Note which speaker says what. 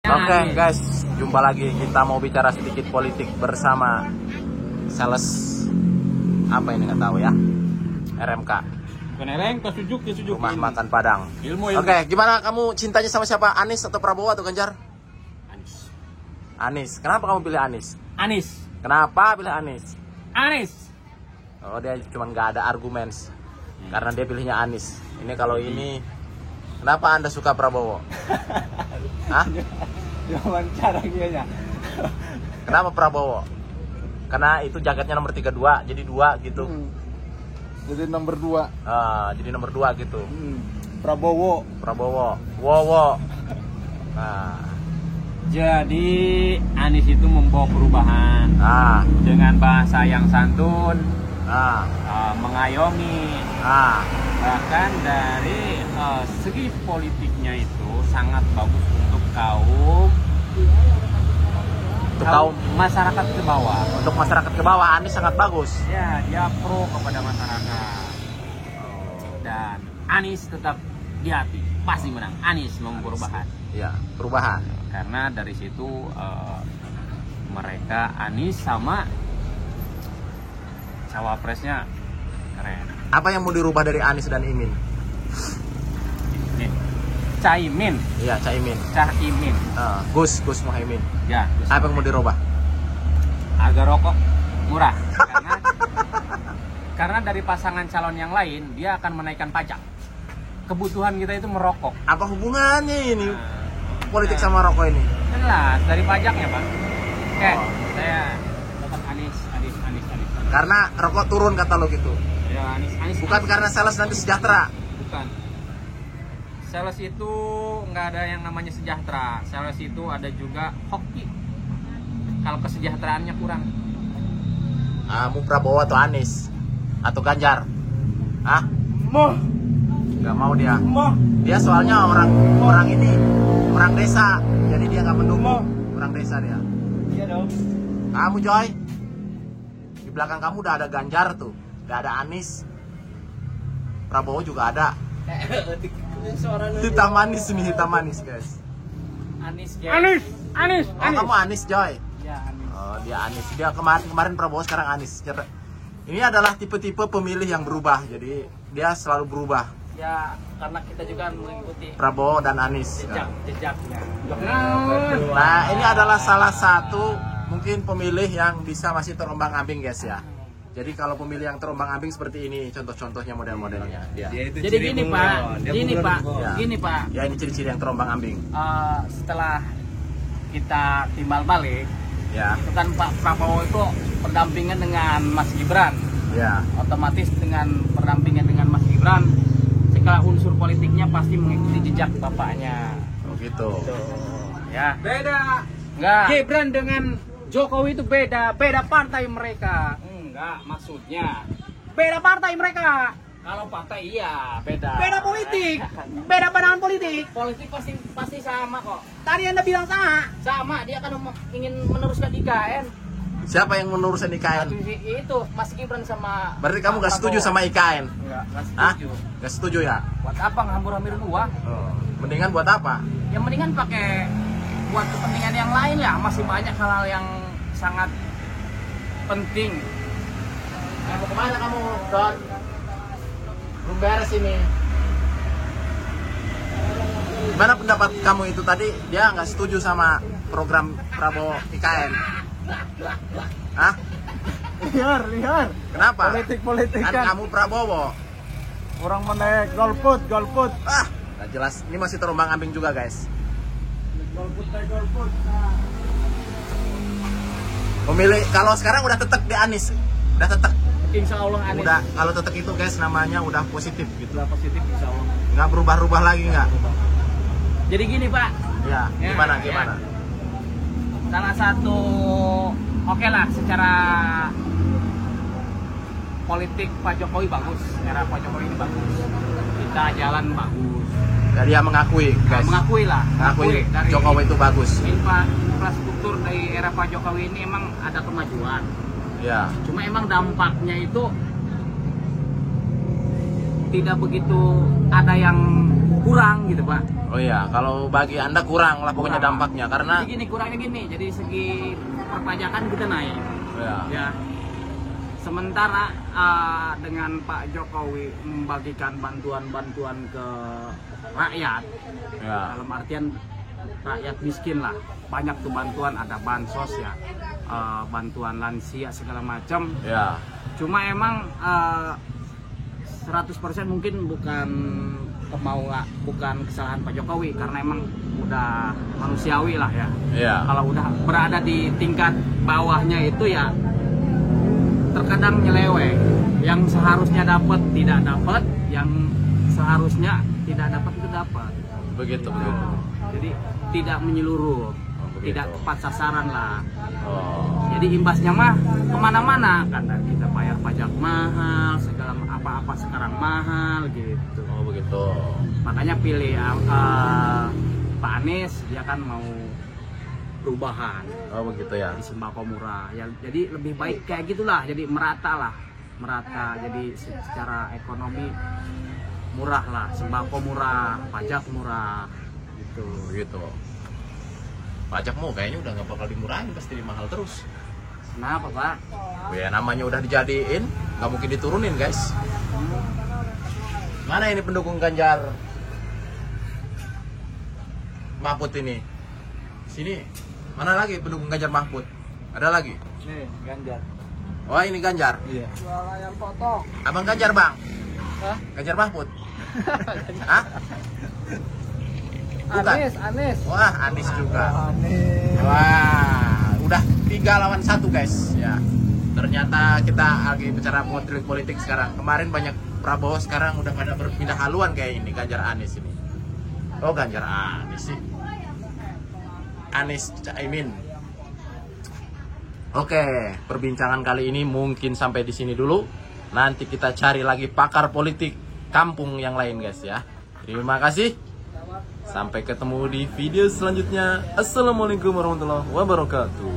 Speaker 1: Oke guys, jumpa lagi. Kita mau bicara sedikit politik bersama sales apa ini nggak tahu ya, RMK.
Speaker 2: Bukan RMK, Suzuki.
Speaker 1: Rumah makan Padang.
Speaker 2: Ilmu.
Speaker 1: Oke, gimana kamu cintanya sama siapa? Anies atau Prabowo atau Ganjar?
Speaker 2: Anies.
Speaker 1: Anies. Kenapa kamu pilih Anies?
Speaker 2: Anies.
Speaker 1: Kenapa pilih Anies?
Speaker 2: Anies.
Speaker 1: Oh, dia cuma nggak ada argumen karena dia pilihnya Anies. Ini kalau ini, kenapa Anda suka Prabowo? Hah?
Speaker 2: Wawancara dia.
Speaker 1: Kenapa Prabowo? Karena itu jaketnya nomor 32, jadi 2 gitu.
Speaker 2: Jadi nomor 2.
Speaker 1: Jadi nomor 2 gitu.
Speaker 2: Prabowo.
Speaker 1: Wowo. Nah.
Speaker 2: Jadi Anies itu membawa perubahan dengan bahasa yang santun, mengayomi, bahkan dari segi politiknya itu sangat bagus untuk kaum masyarakat ke bawah.
Speaker 1: Untuk masyarakat ke bawah Anies sangat bagus.
Speaker 2: Ya, dia pro kepada masyarakat. Dan Anies tetap di hati, pasti menang. Anies mau perubahan.
Speaker 1: Ya, perubahan.
Speaker 2: Karena dari situ mereka Anies sama cawapresnya keren.
Speaker 1: Apa yang mau dirubah dari Anies dan Imin?
Speaker 2: Nih, Caimin.
Speaker 1: Iya, Caimin. Gus Muhaimin.
Speaker 2: Ya.
Speaker 1: Apa yang mau dirubah?
Speaker 2: Harga rokok murah. Karena dari pasangan calon yang lain dia akan menaikkan pajak. Kebutuhan kita itu merokok.
Speaker 1: Apa hubungannya ini politik sama rokok ini?
Speaker 2: Jelas dari pajaknya, Pak. Oke, saya dapat Anies.
Speaker 1: Karena rokok turun kata lo gitu.
Speaker 2: Ya, Anies.
Speaker 1: Bukan karena sales nanti sejahtera.
Speaker 2: Bukan. Sales itu nggak ada yang namanya sejahtera. Sales itu ada juga hoki. Kalau kesejahteraannya kurang.
Speaker 1: Mau Prabowo atau Anies? Atau Ganjar? Nggak mau dia. Dia soalnya orang ini orang desa, jadi dia nggak mendukung orang desa dia.
Speaker 2: Iya dong.
Speaker 1: Kamu Joy, di belakang kamu udah ada Ganjar tuh, udah ada Anies, Prabowo juga ada. Hitam manis guys. Anies. Oh, kamu Anies Joy.
Speaker 2: Ya, Anies.
Speaker 1: Oh, dia Anies. Dia kemarin Prabowo, sekarang Anies. Ini adalah tipe-tipe pemilih yang berubah, jadi dia selalu berubah.
Speaker 2: Ya, karena kita juga mengikuti
Speaker 1: Prabowo dan Anies.
Speaker 2: jejaknya.
Speaker 1: Nah, ini adalah salah satu mungkin pemilih yang bisa masih terombang-ambing guys ya. Jadi kalau pemilih yang terombang-ambing seperti ini, contoh-contohnya model-modelnya.
Speaker 2: Jadi gini Pak.
Speaker 1: Ya, ini ciri-ciri yang terombang-ambing.
Speaker 2: Setelah kita timbal balik,
Speaker 1: Ya.
Speaker 2: itu kan Pak Prabowo itu pendampingan dengan Mas Gibran.
Speaker 1: Ya.
Speaker 2: Otomatis dengan pendampingan dengan Mas Gibran, segala unsur politiknya pasti mengikuti jejak bapaknya.
Speaker 1: Oh gitu.
Speaker 2: Ya. Beda. Enggak. Gibran dengan Jokowi itu beda partai mereka. Enggak, maksudnya beda partai mereka. Kalau partai iya, beda. Beda politik. Beda pandangan politik. Politik pasti sama kok. Tadi Anda bilang sama, dia kan ingin meneruskan IKN.
Speaker 1: Siapa yang meneruskan IKN?
Speaker 2: Itu Mas Gibran sama.
Speaker 1: Berarti kamu gak setuju sama IKN?
Speaker 2: Enggak setuju.
Speaker 1: Gak setuju ya?
Speaker 2: Buat apa ngambur-ngambur uang?
Speaker 1: Mendingan buat apa?
Speaker 2: Ya mendingan pakai buat kepentingan yang lain ya. Masih banyak hal-hal yang sangat penting.
Speaker 1: Mau kemana kamu, Don? Belum beres ini. Gimana pendapat kamu itu tadi? Dia nggak setuju sama program Prabowo IKN?
Speaker 3: Liar.
Speaker 1: Kenapa?
Speaker 3: Politik
Speaker 1: Kan kamu Prabowo.
Speaker 3: Orang menaik golput.
Speaker 1: Nggak jelas. Ini masih terombang-ambing juga guys.
Speaker 3: Golput.
Speaker 1: Pemilih kalau sekarang udah tetek di Anies. Udah tetek.
Speaker 2: Insya Allah Anies.
Speaker 1: Udah, kalau tetek itu guys namanya udah positif gitu.
Speaker 2: Udah positif insya Allah.
Speaker 1: Nggak berubah-ubah lagi nggak?
Speaker 2: Jadi gini Pak.
Speaker 1: Ya, gimana?
Speaker 2: Ya. Salah satu oke lah secara politik Pak Jokowi bagus. Era Pak Jokowi ini bagus. Kita jalan bagus.
Speaker 1: Jadi dia mengakui guys.
Speaker 2: Mengakui
Speaker 1: dari Jokowi itu bagus.
Speaker 2: Infrastruktur dari era Pak Jokowi ini emang ada kemajuan.
Speaker 1: Ya.
Speaker 2: Cuma emang dampaknya itu tidak begitu ada yang kurang gitu Pak.
Speaker 1: Oh iya, kalau bagi Anda kurang lah pokoknya
Speaker 2: Kurang.
Speaker 1: dampaknya karena
Speaker 2: Jadi gini, kurangnya gini, jadi segi perpajakan kita naik.
Speaker 1: ya.
Speaker 2: Ya. Sementara dengan Pak Jokowi membagikan bantuan-bantuan ke rakyat,
Speaker 1: Ya.
Speaker 2: dalam artian rakyat miskin lah, banyak tuh bantuan, ada bansos ya, bantuan lansia segala macam.
Speaker 1: Ya.
Speaker 2: Cuma emang 100% mungkin bukan bukan kesalahan Pak Jokowi, karena emang udah manusiawi lah ya.
Speaker 1: Ya.
Speaker 2: Kalau udah berada di tingkat bawahnya itu ya terkadang nyeleweng, yang seharusnya dapat tidak dapat, yang seharusnya tidak dapat itu dapat.
Speaker 1: Begitu.
Speaker 2: Jadi tidak menyeluruh,
Speaker 1: begitu.
Speaker 2: tidak tepat sasaran lah.
Speaker 1: Oh.
Speaker 2: Jadi imbasnya mah kemana-mana, karena kita bayar pajak mahal, segala apa-apa sekarang mahal gitu.
Speaker 1: Oh begitu.
Speaker 2: Makanya pilih Pak Anies, dia kan mau perubahan.
Speaker 1: Oh begitu ya.
Speaker 2: Di sembako murah ya, jadi lebih baik kayak gitulah, jadi merata, jadi secara ekonomi murah lah, sembako murah, pajak murah gitu.
Speaker 1: Begitu. Pajakmu kayaknya udah nggak bakal dimurahin, pasti mahal terus.
Speaker 2: Kenapa Pak?
Speaker 1: Ya namanya udah dijadiin, nggak mungkin diturunin guys. Mana ini pendukung Ganjar Mahfud ini? Sini. Mana lagi pendukung Ganjar Mahfud? Ada lagi?
Speaker 3: Nih, Ganjar.
Speaker 1: Wah ini Ganjar.
Speaker 3: Iya.
Speaker 2: Suara yang potong.
Speaker 1: Abang Ganjar bang.
Speaker 2: Hah?
Speaker 1: Ganjar Mahfud. Hah? Bukan.
Speaker 2: Anies.
Speaker 1: Wah Anies juga.
Speaker 3: Aneh.
Speaker 1: Wah, udah 3 lawan 1 guys. Ya. Ternyata kita lagi bicara politik sekarang. Kemarin banyak Prabowo, sekarang udah pada berpindah haluan kayak ini Ganjar Anies ini. Oh Ganjar Anies sih. Anies Caimin. Oke, perbincangan kali ini mungkin sampai di sini dulu. Nanti kita cari lagi pakar politik kampung yang lain guys ya. Terima kasih. Sampai ketemu di video selanjutnya. Assalamualaikum warahmatullahi wabarakatuh.